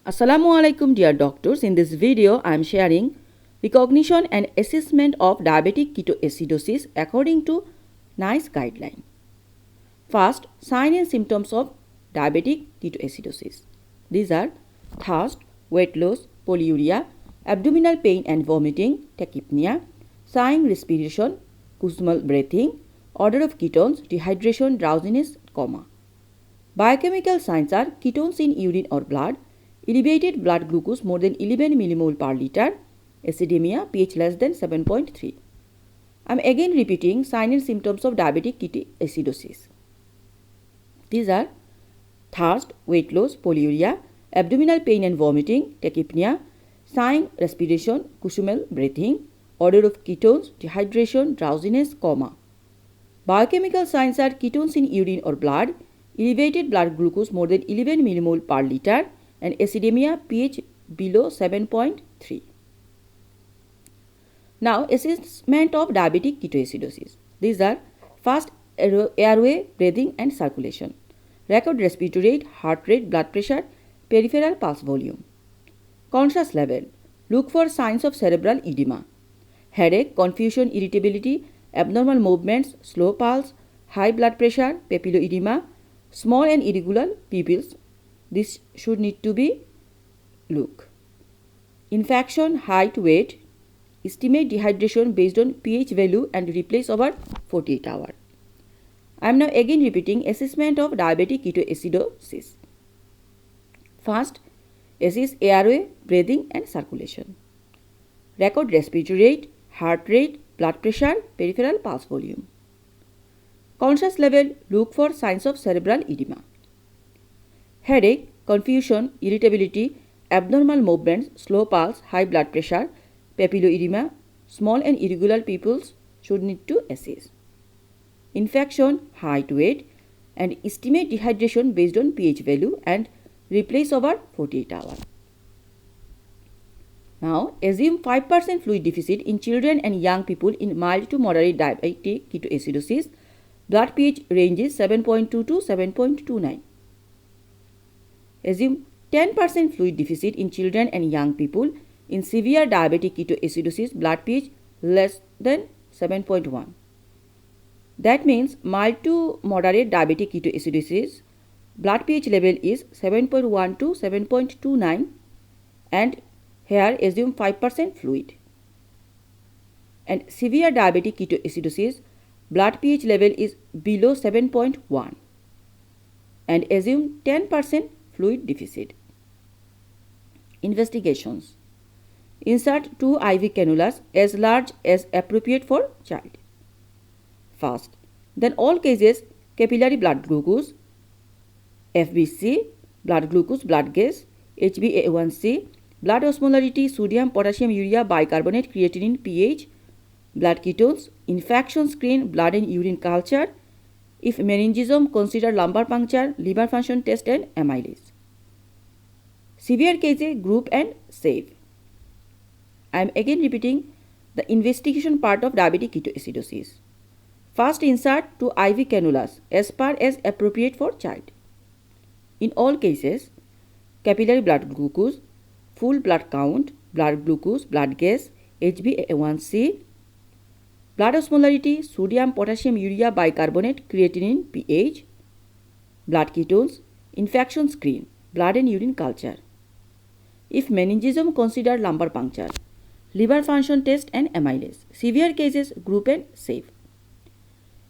Assalamu alaikum dear doctors. In this video I am sharing recognition and assessment of diabetic ketoacidosis according to NICE guideline. First, signs and symptoms of diabetic ketoacidosis. These are thirst, weight loss, polyuria, abdominal pain and vomiting, tachypnea, sighing respiration, Kussmaul breathing, order of ketones, dehydration, drowsiness, coma. Biochemical signs are ketones in urine or blood, elevated blood glucose more than 11 millimole per liter, acidemia, pH less than 7.3. I am again repeating signs and symptoms of diabetic ketoacidosis. These are thirst, weight loss, polyuria, abdominal pain and vomiting, tachypnea, sighing, respiration, Kussmaul breathing, order of ketones, dehydration, drowsiness, coma. Biochemical signs are ketones in urine or blood, elevated blood glucose more than 11 millimole per liter, and acidemia, pH below 7.3. Now, assessment of diabetic ketoacidosis. These are first airway, breathing and circulation, record respiratory rate, heart rate, blood pressure, peripheral pulse volume. Conscious level. Look for signs of cerebral edema, headache, confusion, irritability, abnormal movements, slow pulse, high blood pressure, papilloedema, small and irregular pupils. This should need to be look. Infection, height, weight. Estimate dehydration based on pH value and replace over 48 hours. I am now again repeating assessment of diabetic ketoacidosis. First, assess airway, breathing and circulation. Record respiratory rate, heart rate, blood pressure, peripheral pulse volume. Conscious level, look for signs of cerebral edema. Headache, confusion, irritability, abnormal movements, slow pulse, high blood pressure, papilloedema, small and irregular pupils should need to assess. Infection, height, weight, and estimate dehydration based on pH value and replace over 48 hours. Now, assume 5% fluid deficit in children and young people in mild to moderate diabetic ketoacidosis. Blood pH ranges 7.2 to 7.29. Assume 10% fluid deficit in children and young people in severe diabetic ketoacidosis, blood pH less than 7.1. That means mild to moderate diabetic ketoacidosis, blood pH level is 7.1 to 7.29, and here assume 5% fluid. And severe diabetic ketoacidosis, blood pH level is below 7.1 and assume 10% fluid deficit. Investigations. Insert 2 IV cannulas as large as appropriate for child. First, then all cases capillary blood glucose, FBC, blood glucose, blood gas, HbA1c, blood osmolarity, sodium, potassium, urea, bicarbonate, creatinine, pH, blood ketones, infection screen, blood and urine culture. If meningism, consider lumbar puncture, liver function test and amylase. Severe cases group and save. I am again repeating the investigation part of diabetic ketoacidosis. First, insert 2 IV cannulas as per as appropriate for child. In all cases, capillary blood glucose, full blood count, blood glucose, blood gas, HbA1c, blood osmolarity, sodium, potassium, urea, bicarbonate, creatinine, pH, blood ketones, infection screen, blood and urine culture. If meningism, consider lumbar puncture, liver function test and amylase. Severe cases group and save.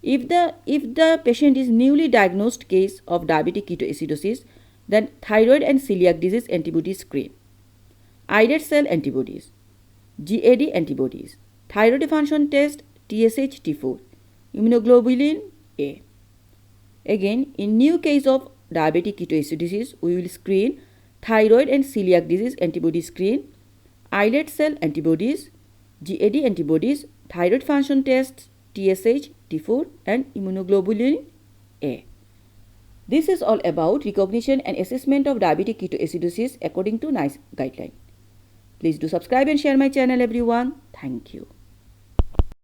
If the patient is newly diagnosed case of diabetic ketoacidosis, then thyroid and celiac disease antibody screen, islet cell antibodies, GAD antibodies, thyroid function test, TSH, T4, immunoglobulin A. Again, in new case of diabetic ketoacidosis, we will screen thyroid and celiac disease antibody screen, islet cell antibodies, GAD antibodies, thyroid function tests, TSH, T4 and immunoglobulin A. This is all about recognition and assessment of diabetic ketoacidosis according to NICE guideline. Please do subscribe and share my channel everyone. Thank you.